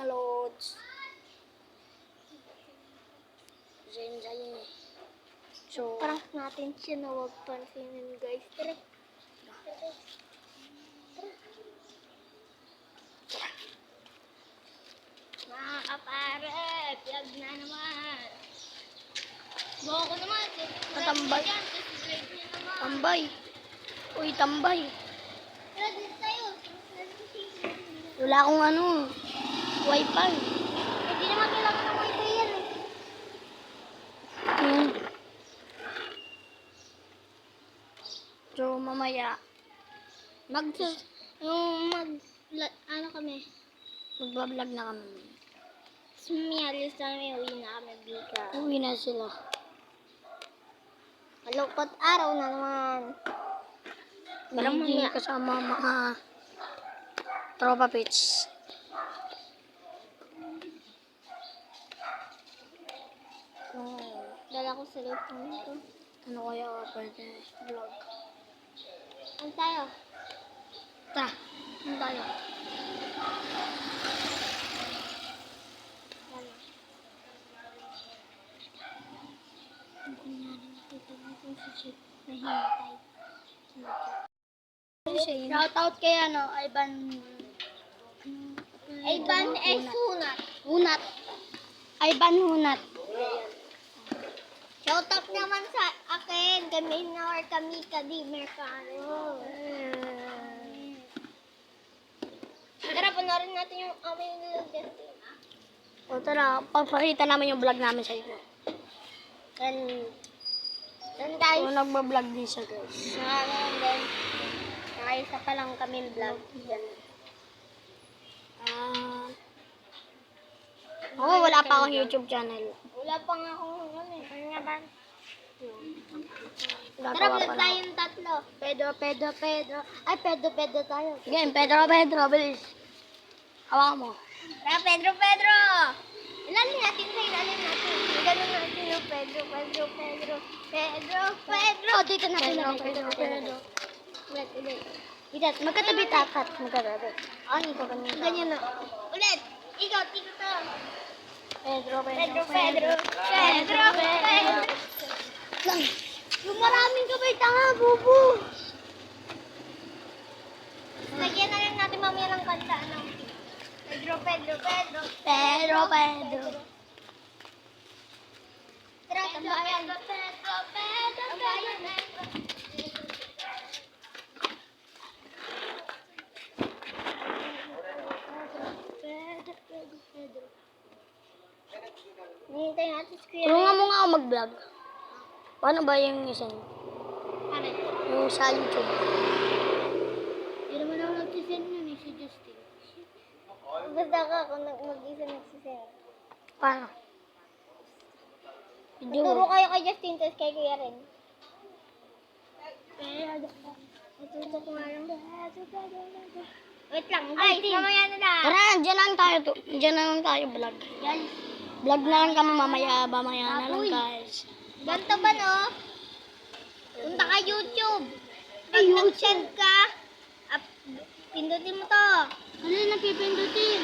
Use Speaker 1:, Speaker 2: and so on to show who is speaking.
Speaker 1: mga lods. Zayin. So,
Speaker 2: Prank natin siya na huwag pansinin, guys. Tara. Mga kapare, vlog na naman. Buko ko naman.
Speaker 1: Matambay.
Speaker 2: Subscribe niya naman.
Speaker 1: Tambay. Uy, tambay.
Speaker 2: Tara, dito tayo.
Speaker 1: Wala akong wifi.
Speaker 2: Hindi naman kailangan ng wifi yan eh.
Speaker 1: So, mamaya,
Speaker 2: Kami.
Speaker 1: magbablog na kami.
Speaker 2: Sumiyalis namin, uwi na kami, Bika.
Speaker 1: Uwi na sila.
Speaker 2: Malungkot araw na naman. Parang
Speaker 1: Hindi
Speaker 2: mamaya.
Speaker 1: kasama mga tropa pits.
Speaker 2: Dala ko sa cellphone ito.
Speaker 1: Ano kaya pwede vlog?
Speaker 2: Ano tayo?
Speaker 1: Ta, ano tayo?
Speaker 2: Ano? Ang kunyari nakita natin si Chip na hintay.
Speaker 1: Shoutout kay Ivan.
Speaker 2: Ivan X.
Speaker 1: Hunat. Ivan Hunat.
Speaker 2: Shoutout naman sa akin. Kami na or kami Mercado. Tara, panoorin natin yung aming nilagyan.
Speaker 1: O tara, papakita namin yung vlog namin sa inyo.
Speaker 2: Then guys,
Speaker 1: So, nagbablog din siya guys.
Speaker 2: nakaisa pa lang kami vlog. Yan.
Speaker 1: Ako, wala pa akong YouTube channel.
Speaker 2: Wala pa nga akong ano eh. Ano nga ba? Tara,
Speaker 1: Gagawa
Speaker 2: vlog
Speaker 1: pa lang.
Speaker 2: tayong tatlo. Pedro. Ay, Pedro tayo.
Speaker 1: Game, Pedro, bilis. Hawakan mo.
Speaker 2: Tara, Pedro. Ilalim natin sa ilalim natin. Ganun natin yung Pedro.
Speaker 1: Oh, dito natin Pedro.
Speaker 2: Ulit.
Speaker 1: Dito, magkatabi tapat. Magkatabi. Ano ito kanina?
Speaker 2: Ganyan na. Ulit. Ikaw, tito to.
Speaker 1: Pedro.
Speaker 2: Pedro.
Speaker 1: Lang.
Speaker 2: Yung maraming kabay tanga, bubu. Lagyan na lang natin mamaya ng kanta, ano? Pedro.
Speaker 1: Pedro.
Speaker 2: Tara, tambayan. Tambayan. Pedro. Nihintay natin si Kuya.
Speaker 1: Tulungan mo nga ako mag-vlog. Paano ba yung isa niyo?
Speaker 2: Ano?
Speaker 1: Yung sa YouTube.
Speaker 2: Hindi naman ako nagsisend yun eh, si Justin. Basta ka kung mag-isa nagsisend.
Speaker 1: Paano? Video
Speaker 2: Turo
Speaker 1: mo.
Speaker 2: kayo kay Justin, tapos kay Kuya rin. Ito ko nga lang. Wait lang, guys. Mamaya na lang.
Speaker 1: Tara, dyan na lang tayo vlog.
Speaker 2: Guys,
Speaker 1: Vlog na lang kami mamaya na lang guys.
Speaker 2: ganito ba no? Punta ka YouTube. Pag nag-send ka, pindutin mo to.
Speaker 1: Ano yung napipindutin?